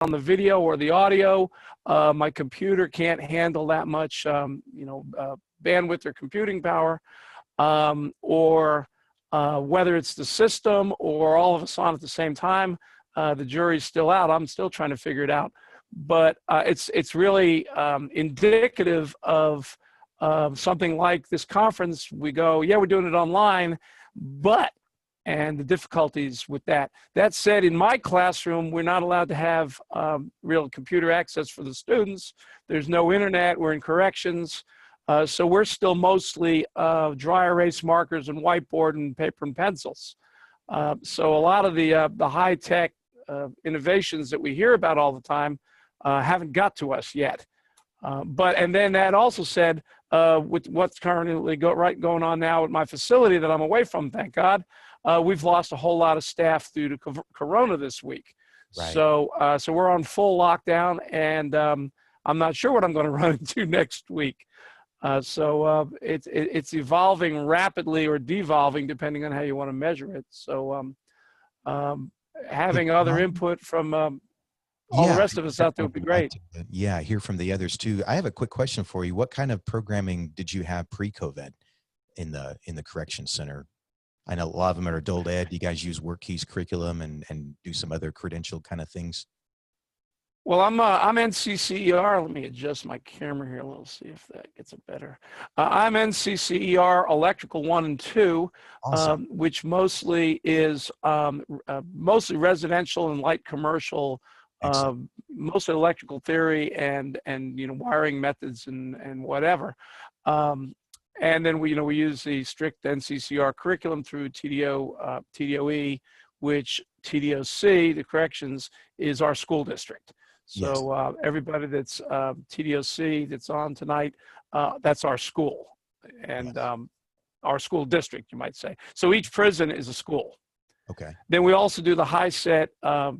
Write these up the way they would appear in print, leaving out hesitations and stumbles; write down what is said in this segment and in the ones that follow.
on the video or the audio. My computer can't handle that much, bandwidth or computing power, or whether it's the system or all of us on at the same time. The jury's still out. I'm still trying to figure it out. But it's really indicative of something like this conference. We go, yeah, we're doing it online, and the difficulties with that. That said, in my classroom, we're not allowed to have real computer access for the students. There's no internet. We're in corrections. So we're still mostly dry erase markers and whiteboard and paper and pencils. So a lot of the high-tech innovations that we hear about all the time haven't got to us yet. And then that also said, with what's currently going on now at my facility that I'm away from, thank God, we've lost a whole lot of staff due to Corona this week. Right. So we're on full lockdown, and I'm not sure what I'm going to run into next week. It's evolving rapidly or devolving, depending on how you want to measure it. So having other input from all the rest of us out there would be great. Yeah, hear from the others too. I have a quick question for you. What kind of programming did you have pre-COVID in the correction center? I know a lot of them are adult ed. You guys use WorkKeys curriculum and do some other credential kind of things? Well, I'm NCCER. Let me adjust my camera here. Let's see if that gets it better. I'm NCCER Electrical 1 and 2, awesome. Which mostly is mostly residential and light commercial, mostly electrical theory and wiring methods and whatever. And then we use the strict NCCR curriculum through TDOE, which TDOC, the corrections, is our school district. So everybody that's TDOC that's on tonight, that's our school, and our school district, you might say. So each prison is a school. Okay. Then we also do the high set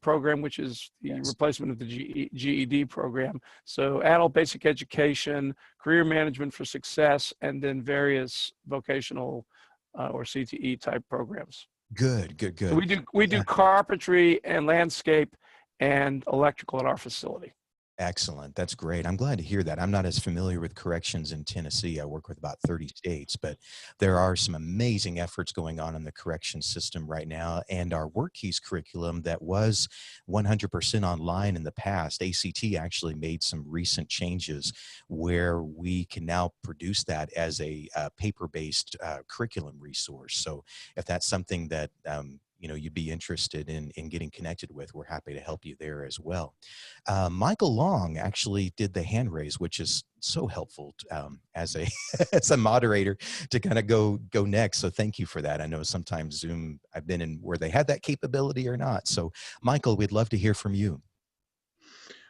program, which is the replacement of the GED program. So adult basic education, career management for success, and then various vocational or CTE type programs. Good. So we do carpentry and landscape and electrical at our facility. Excellent. That's great. I'm glad to hear that. I'm not as familiar with corrections in Tennessee. I work with about 30 states, but there are some amazing efforts going on in the correction system right now. And our WorkKeys curriculum that was 100% online in the past, ACT actually made some recent changes where we can now produce that as a paper-based curriculum resource. So if that's something that you'd be interested in getting connected with, we're happy to help you there as well. Michael Long actually did the hand raise, which is so helpful as a moderator to kind of go next. So thank you for that. I know sometimes Zoom, I've been in where they had that capability or not. So Michael, we'd love to hear from you.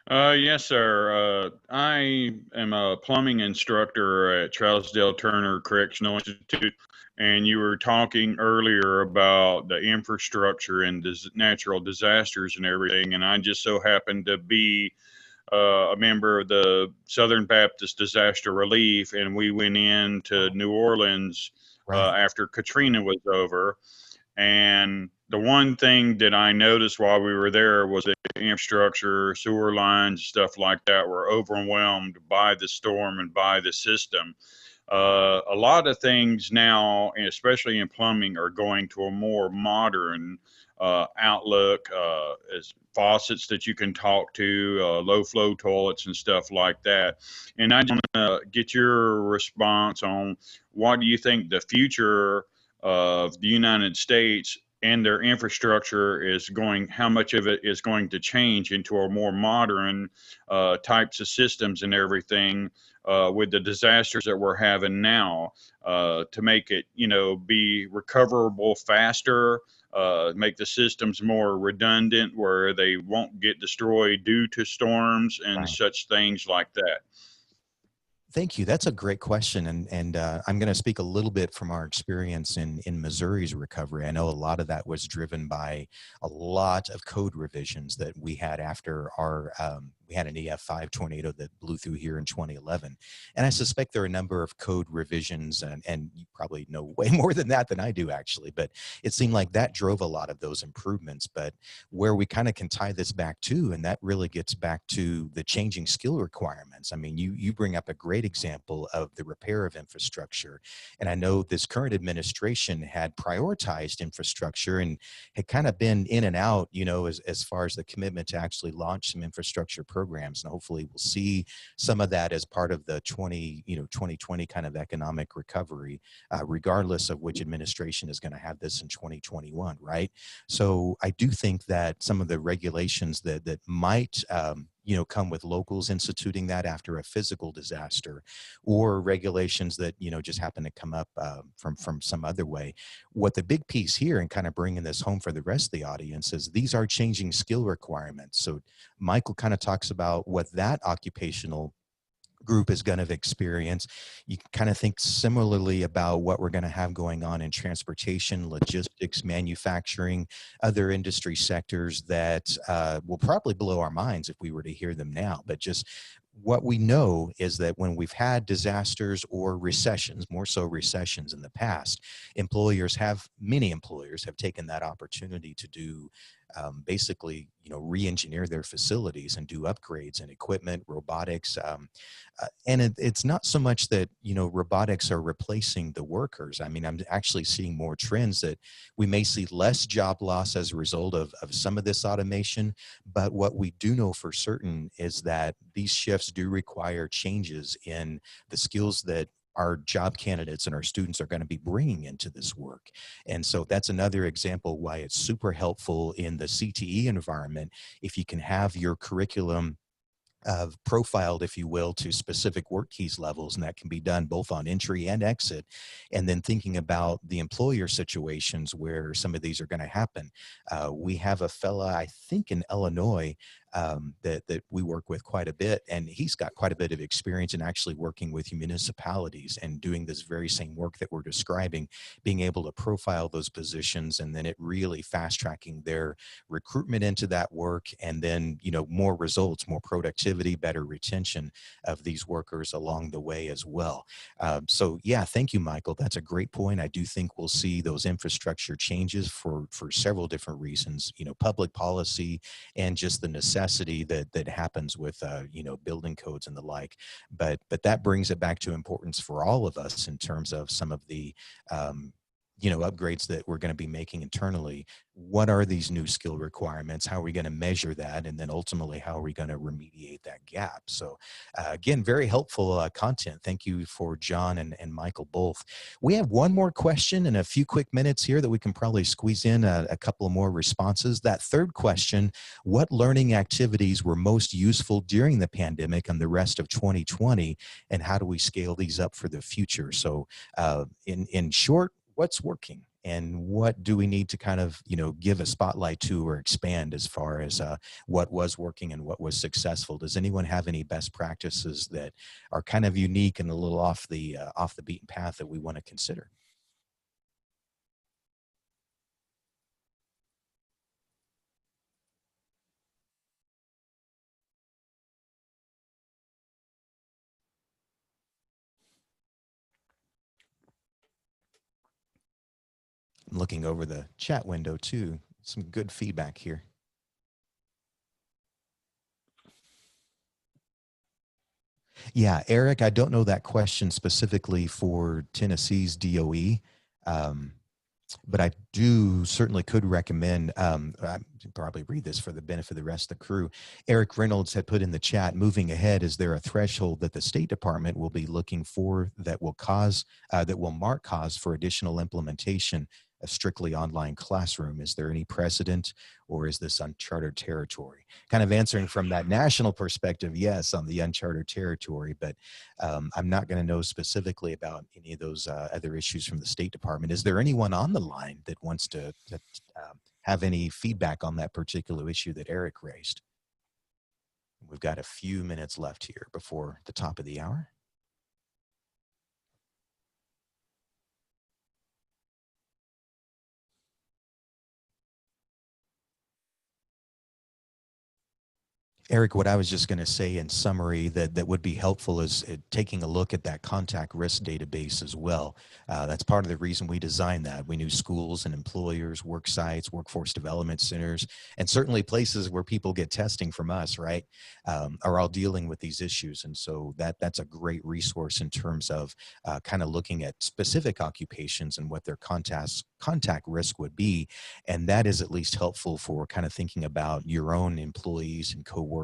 Yes, sir. I am a plumbing instructor at Trousdale Turner Correctional Institute, and you were talking earlier about the infrastructure and natural disasters and everything, and I just so happened to be a member of the Southern Baptist Disaster Relief, and we went into New Orleans after Katrina was over. And the one thing that I noticed while we were there was the infrastructure, sewer lines, stuff like that were overwhelmed by the storm and by the system. A lot of things now, especially in plumbing, are going to a more modern outlook, as faucets that you can talk to, low flow toilets and stuff like that. And I just want to get your response on what do you think the future of the United States and their infrastructure is going, how much of it is going to change into a more modern types of systems and everything with the disasters that we're having now to make it, be recoverable faster, make the systems more redundant where they won't get destroyed due to storms and such things like that. Thank you. That's a great question. And I'm going to speak a little bit from our experience in Missouri's recovery. I know a lot of that was driven by a lot of code revisions that we had after our we had an EF5 tornado that blew through here in 2011. And I suspect there are a number of code revisions, and you probably know way more than that than I do, actually. But it seemed like that drove a lot of those improvements. But where we kind of can tie this back to, and that really gets back to the changing skill requirements. I mean, you bring up a great example of the repair of infrastructure. And I know this current administration had prioritized infrastructure and had kind of been in and out, as far as the commitment to actually launch some infrastructure programs. And hopefully we'll see some of that as part of the 2020 kind of economic recovery, regardless of which administration is going to have this in 2021, right? So I do think that some of the regulations that might come with locals instituting that after a physical disaster, or regulations that just happen to come up from some other way. What the big piece here, and kind of bringing this home for the rest of the audience, is these are changing skill requirements. So Michael kind of talks about what that occupational group is going to experience. You can kind of think similarly about what we're going to have going on in transportation, logistics, manufacturing, other industry sectors that will probably blow our minds if we were to hear them now. But just what we know is that when we've had disasters or recessions, more so recessions in the past, many employers have taken that opportunity to do basically, re-engineer their facilities and do upgrades in equipment, robotics. And it's not so much that, robotics are replacing the workers. I mean, I'm actually seeing more trends that we may see less job loss as a result of some of this automation. But what we do know for certain is that these shifts do require changes in the skills that our job candidates and our students are going to be bringing into this work. And so that's another example why it's super helpful in the CTE environment if you can have your curriculum profiled, if you will, to specific work keys levels, and that can be done both on entry and exit. And then thinking about the employer situations where some of these are going to happen. We have a fella, I think in Illinois, that we work with quite a bit, and he's got quite a bit of experience in actually working with municipalities and doing this very same work that we're describing, being able to profile those positions, and then it really fast tracking their recruitment into that work, and then more results, more productivity, better retention of these workers along the way as well. So yeah, thank you, Michael. That's a great point. I do think we'll see those infrastructure changes for several different reasons, public policy and just the necessity that happens with building codes and the like. But that brings it back to importance for all of us in terms of some of the upgrades that we're going to be making internally. What are these new skill requirements? How are we going to measure that? And then ultimately, how are we going to remediate that gap? So again, very helpful content. Thank you for John and Michael both. We have one more question and a few quick minutes here that we can probably squeeze in a couple of more responses. That third question, what learning activities were most useful during the pandemic and the rest of 2020? And how do we scale these up for the future? So in short, what's working and what do we need to kind of, give a spotlight to or expand as far as what was working and what was successful? Does anyone have any best practices that are kind of unique and a little off the beaten path that we want to consider? I'm looking over the chat window too. Some good feedback here. Yeah, Eric, I don't know that question specifically for Tennessee's DOE, but I do certainly could recommend, I probably read this for the benefit of the rest of the crew. Eric Reynolds had put in the chat, moving ahead, is there a threshold that the State Department will be looking for that will mark cause for additional implementation a strictly online classroom? Is there any precedent, or is this uncharted territory? Kind of answering from that national perspective, yes, on the uncharted territory, but I'm not going to know specifically about any of those other issues from the State Department. Is there anyone on the line that wants to have any feedback on that particular issue that Eric raised? We've got a few minutes left here before the top of the hour. Eric, what I was just going to say in summary that would be helpful is taking a look at that contact risk database as well. That's part of the reason we designed that. We knew schools and employers, work sites, workforce development centers, and certainly places where people get testing from us, right, are all dealing with these issues. And so that's a great resource in terms of kind of looking at specific occupations and what their contact risk would be. And that is at least helpful for kind of thinking about your own employees and coworkers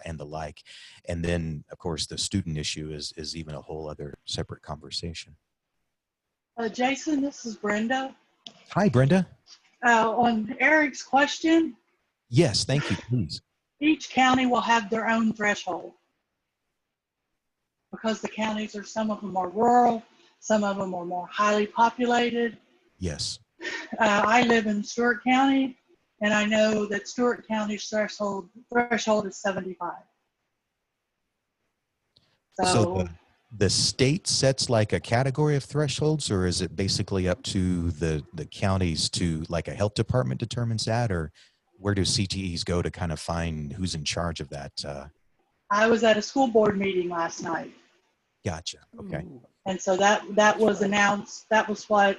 and the like. And then, of course, the student issue is even a whole other separate conversation. Jason, this is Brenda. Hi, Brenda. On Eric's question, Yes, thank you, please. each county will have their own threshold because the counties are, some of them are rural, some of them are more highly populated. Yes. I live in Stewart County, and I know that Stewart County's threshold is 75. So the state sets like a category of thresholds, or is it basically up to the counties to, like, a health department determines that, or where do CTEs go to kind of find who's in charge of that? I was at a school board meeting last night. Gotcha. Okay. And so that was announced. That was what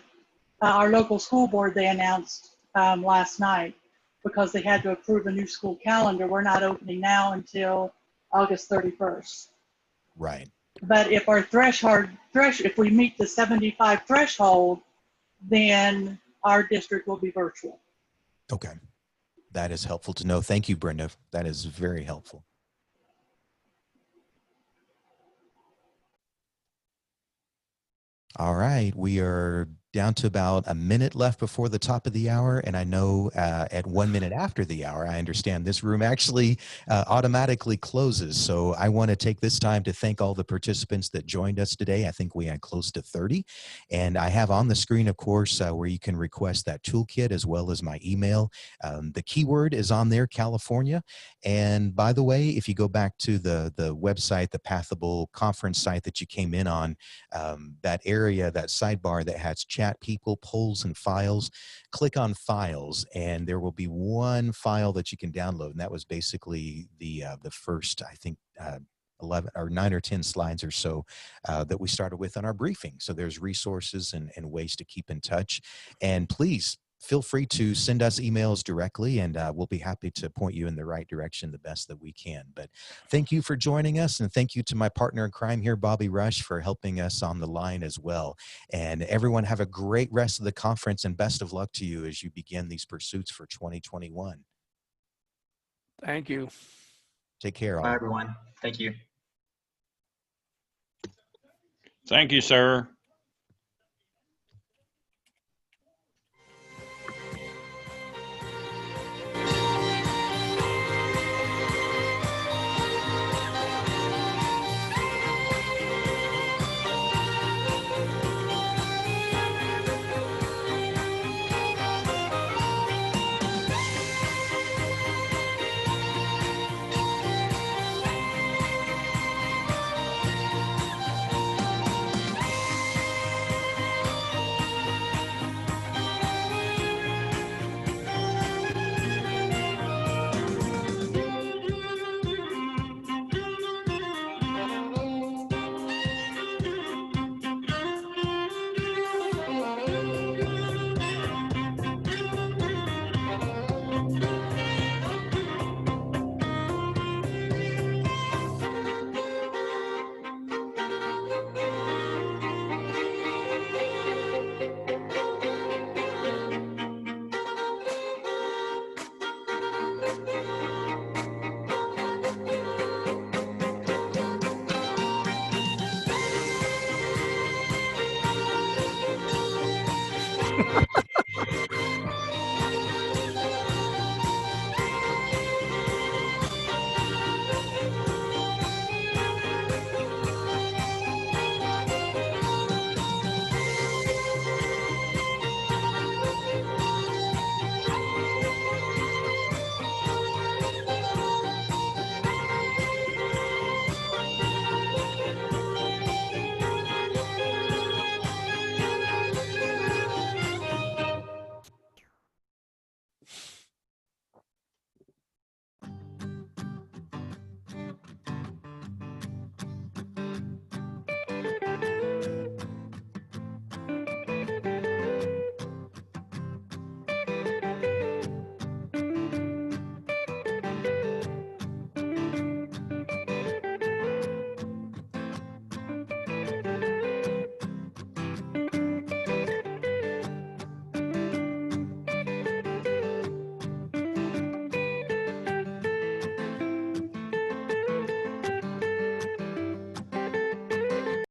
our local school board, they announced last night, because they had to approve a new school calendar. We're not opening now until August 31st. Right. But if our if we meet the 75 threshold, then our district will be virtual. Okay. That is helpful to know. Thank you, Brenda. That is very helpful. All right, we are down to about a minute left before the top of the hour. And I know at 1 minute after the hour, I understand this room actually automatically closes. So I want to take this time to thank all the participants that joined us today. I think we had close to 30. And I have on the screen, of course, where you can request that toolkit as well as my email. The keyword is on there, California. And by the way, if you go back to the website, the Pathable conference site that you came in on, that area, that sidebar that has chat people, polls, and files, click on files, and there will be one file that you can download. And that was basically the first, I think, 11 or 9 or 10 slides or so that we started with on our briefing. So there's resources and ways to keep in touch. And please feel free to send us emails directly, and we'll be happy to point you in the right direction the best that we can. But thank you for joining us, and thank you to my partner in crime here, Bobby Rush, for helping us on the line as well. And everyone have a great rest of the conference, and best of luck to you as you begin these pursuits for 2021. Thank you. Take care, all. Bye, everyone. Thank you. Thank you, sir.